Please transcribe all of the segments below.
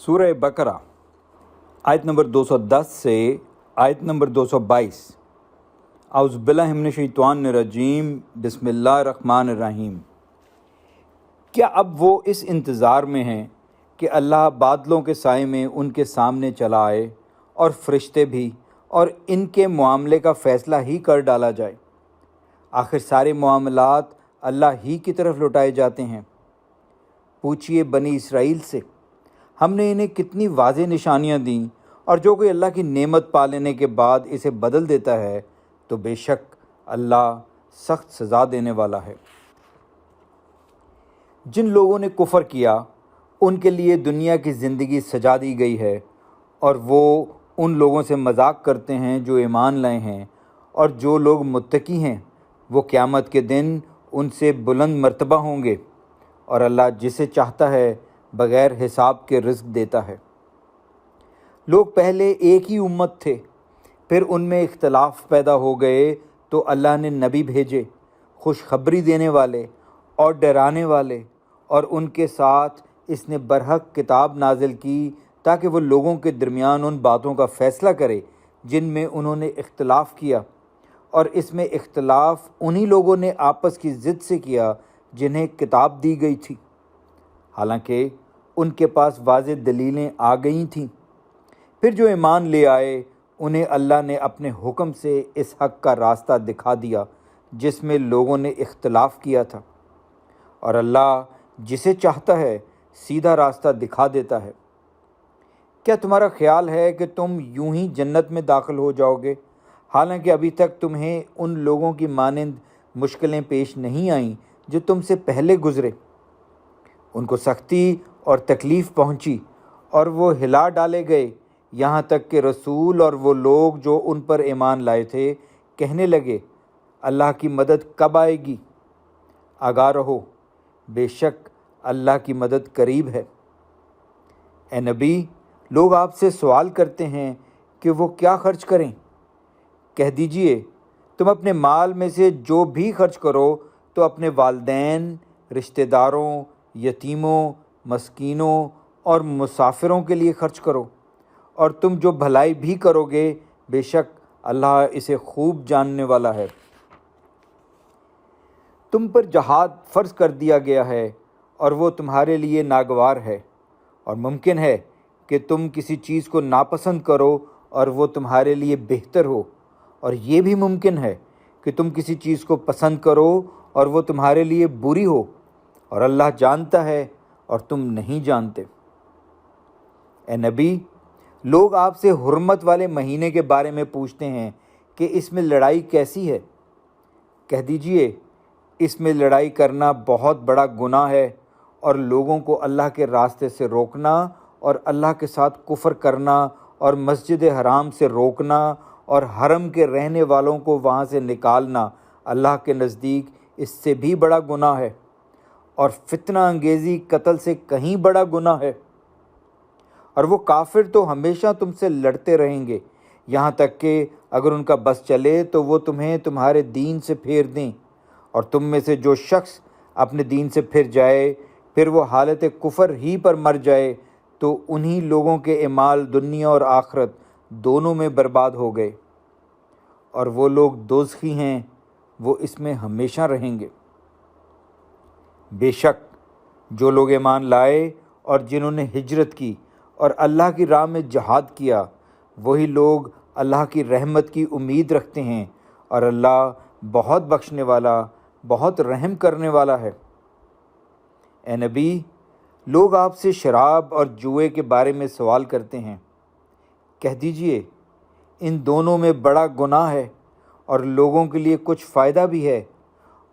سورہ بقرہ آیت نمبر 210 سے آیت نمبر 222۔ اعوذ باللہ من الشیطان الرجیم، بسم اللہ الرحمن الرحیم۔ کیا اب وہ اس انتظار میں ہیں کہ اللہ بادلوں کے سائے میں ان کے سامنے چلا آئے اور فرشتے بھی، اور ان کے معاملے کا فیصلہ ہی کر ڈالا جائے؟ آخر سارے معاملات اللہ ہی کی طرف لوٹائے جاتے ہیں۔ پوچھئے بنی اسرائیل سے، ہم نے انہیں کتنی واضح نشانیاں دیں، اور جو کوئی اللہ کی نعمت پا لینے کے بعد اسے بدل دیتا ہے تو بے شک اللہ سخت سزا دینے والا ہے۔ جن لوگوں نے کفر کیا ان کے لیے دنیا کی زندگی سجا دی گئی ہے، اور وہ ان لوگوں سے مذاق کرتے ہیں جو ایمان لائے ہیں، اور جو لوگ متقی ہیں وہ قیامت کے دن ان سے بلند مرتبہ ہوں گے، اور اللہ جسے چاہتا ہے بغیر حساب کے رزق دیتا ہے۔ لوگ پہلے ایک ہی امت تھے، پھر ان میں اختلاف پیدا ہو گئے تو اللہ نے نبی بھیجے، خوشخبری دینے والے اور ڈرانے والے، اور ان کے ساتھ اس نے برحق کتاب نازل کی تاکہ وہ لوگوں کے درمیان ان باتوں کا فیصلہ کرے جن میں انہوں نے اختلاف کیا، اور اس میں اختلاف انہی لوگوں نے آپس کی ضد سے کیا جنہیں کتاب دی گئی تھی، حالانکہ ان کے پاس واضح دلیلیں آ گئی تھیں۔ پھر جو ایمان لے آئے انہیں اللہ نے اپنے حکم سے اس حق کا راستہ دکھا دیا جس میں لوگوں نے اختلاف کیا تھا، اور اللہ جسے چاہتا ہے سیدھا راستہ دکھا دیتا ہے۔ کیا تمہارا خیال ہے کہ تم یوں ہی جنت میں داخل ہو جاؤ گے، حالانکہ ابھی تک تمہیں ان لوگوں کی مانند مشکلیں پیش نہیں آئیں جو تم سے پہلے گزرے؟ ان کو سختی اور تکلیف پہنچی اور وہ ہلا ڈالے گئے، یہاں تک کہ رسول اور وہ لوگ جو ان پر ایمان لائے تھے کہنے لگے، اللہ کی مدد کب آئے گی؟ آگاہ رہو، بے شک اللہ کی مدد قریب ہے۔ اے نبی، لوگ آپ سے سوال کرتے ہیں کہ وہ کیا خرچ کریں؟ کہہ دیجئے، تم اپنے مال میں سے جو بھی خرچ کرو تو اپنے والدین، رشتہ داروں، یتیموں، مسکینوں اور مسافروں کے لیے خرچ کرو، اور تم جو بھلائی بھی کرو گے بے شک اللہ اسے خوب جاننے والا ہے۔ تم پر جہاد فرض کر دیا گیا ہے اور وہ تمہارے لیے ناگوار ہے، اور ممکن ہے کہ تم کسی چیز کو ناپسند کرو اور وہ تمہارے لیے بہتر ہو، اور یہ بھی ممکن ہے کہ تم کسی چیز کو پسند کرو اور وہ تمہارے لیے بری ہو، اور اللہ جانتا ہے اور تم نہیں جانتے۔ اے نبی، لوگ آپ سے حرمت والے مہینے کے بارے میں پوچھتے ہیں کہ اس میں لڑائی کیسی ہے؟ کہہ دیجئے، اس میں لڑائی کرنا بہت بڑا گناہ ہے، اور لوگوں کو اللہ کے راستے سے روکنا اور اللہ کے ساتھ کفر کرنا اور مسجد حرام سے روکنا اور حرم کے رہنے والوں کو وہاں سے نکالنا اللہ کے نزدیک اس سے بھی بڑا گناہ ہے، اور فتنہ انگیزی قتل سے کہیں بڑا گناہ ہے۔ اور وہ کافر تو ہمیشہ تم سے لڑتے رہیں گے، یہاں تک کہ اگر ان کا بس چلے تو وہ تمہیں تمہارے دین سے پھیر دیں، اور تم میں سے جو شخص اپنے دین سے پھر جائے پھر وہ حالت کفر ہی پر مر جائے تو انہی لوگوں کے اعمال دنیا اور آخرت دونوں میں برباد ہو گئے، اور وہ لوگ دوزخی ہیں، وہ اس میں ہمیشہ رہیں گے۔ بے شک جو لوگ ایمان لائے اور جنہوں نے ہجرت کی اور اللہ کی راہ میں جہاد کیا، وہی لوگ اللہ کی رحمت کی امید رکھتے ہیں، اور اللہ بہت بخشنے والا، بہت رحم کرنے والا ہے۔ اے نبی، لوگ آپ سے شراب اور جوئے کے بارے میں سوال کرتے ہیں۔ کہہ دیجئے، ان دونوں میں بڑا گناہ ہے اور لوگوں کے لیے کچھ فائدہ بھی ہے،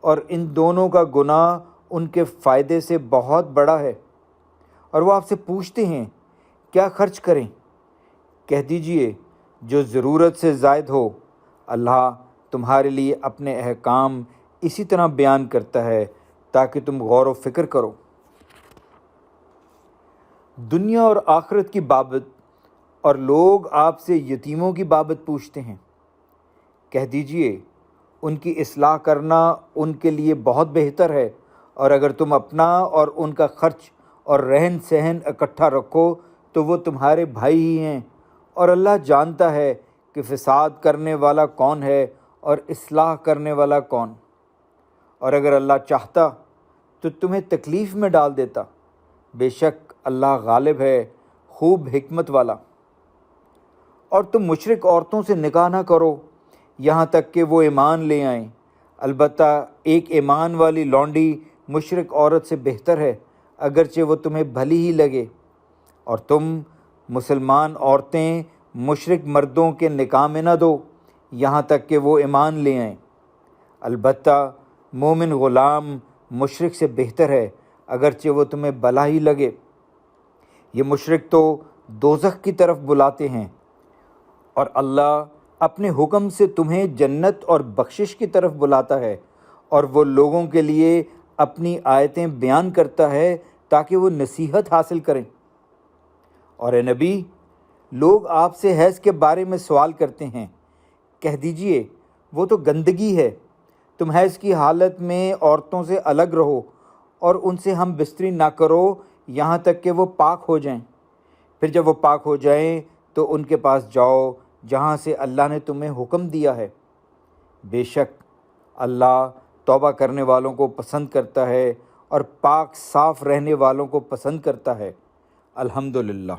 اور ان دونوں کا گناہ ان کے فائدے سے بہت بڑا ہے۔ اور وہ آپ سے پوچھتے ہیں کیا خرچ کریں؟ کہہ دیجئے، جو ضرورت سے زائد ہو۔ اللہ تمہارے لیے اپنے احکام اسی طرح بیان کرتا ہے تاکہ تم غور و فکر کرو۔ دنیا اور آخرت کی بابت اور لوگ آپ سے یتیموں کی بابت پوچھتے ہیں۔ کہہ دیجئے، ان کی اصلاح کرنا ان کے لیے بہت بہتر ہے، اور اگر تم اپنا اور ان کا خرچ اور رہن سہن اکٹھا رکھو تو وہ تمہارے بھائی ہی ہیں، اور اللہ جانتا ہے کہ فساد کرنے والا کون ہے اور اصلاح کرنے والا کون۔ اور اگر اللہ چاہتا تو تمہیں تکلیف میں ڈال دیتا، بے شک اللہ غالب ہے، خوب حکمت والا۔ اور تم مشرک عورتوں سے نکاح نہ کرو یہاں تک کہ وہ ایمان لے آئیں، البتہ ایک ایمان والی لونڈی مشرک عورت سے بہتر ہے، اگرچہ وہ تمہیں بھلی ہی لگے۔ اور تم مسلمان عورتیں مشرک مردوں کے نکاح میں نہ دو یہاں تک کہ وہ ایمان لے آئیں، البتہ مومن غلام مشرک سے بہتر ہے، اگرچہ وہ تمہیں بھلا ہی لگے۔ یہ مشرک تو دوزخ کی طرف بلاتے ہیں، اور اللہ اپنے حکم سے تمہیں جنت اور بخشش کی طرف بلاتا ہے، اور وہ لوگوں کے لیے اپنی آیتیں بیان کرتا ہے تاکہ وہ نصیحت حاصل کریں۔ اور اے نبی، لوگ آپ سے حیض کے بارے میں سوال کرتے ہیں، کہہ دیجئے وہ تو گندگی ہے، تم حیض کی حالت میں عورتوں سے الگ رہو اور ان سے ہم بستری نہ کرو یہاں تک کہ وہ پاک ہو جائیں، پھر جب وہ پاک ہو جائیں تو ان کے پاس جاؤ جہاں سے اللہ نے تمہیں حکم دیا ہے، بے شک اللہ توبہ کرنے والوں کو پسند کرتا ہے اور پاک صاف رہنے والوں کو پسند کرتا ہے۔ الحمدللہ۔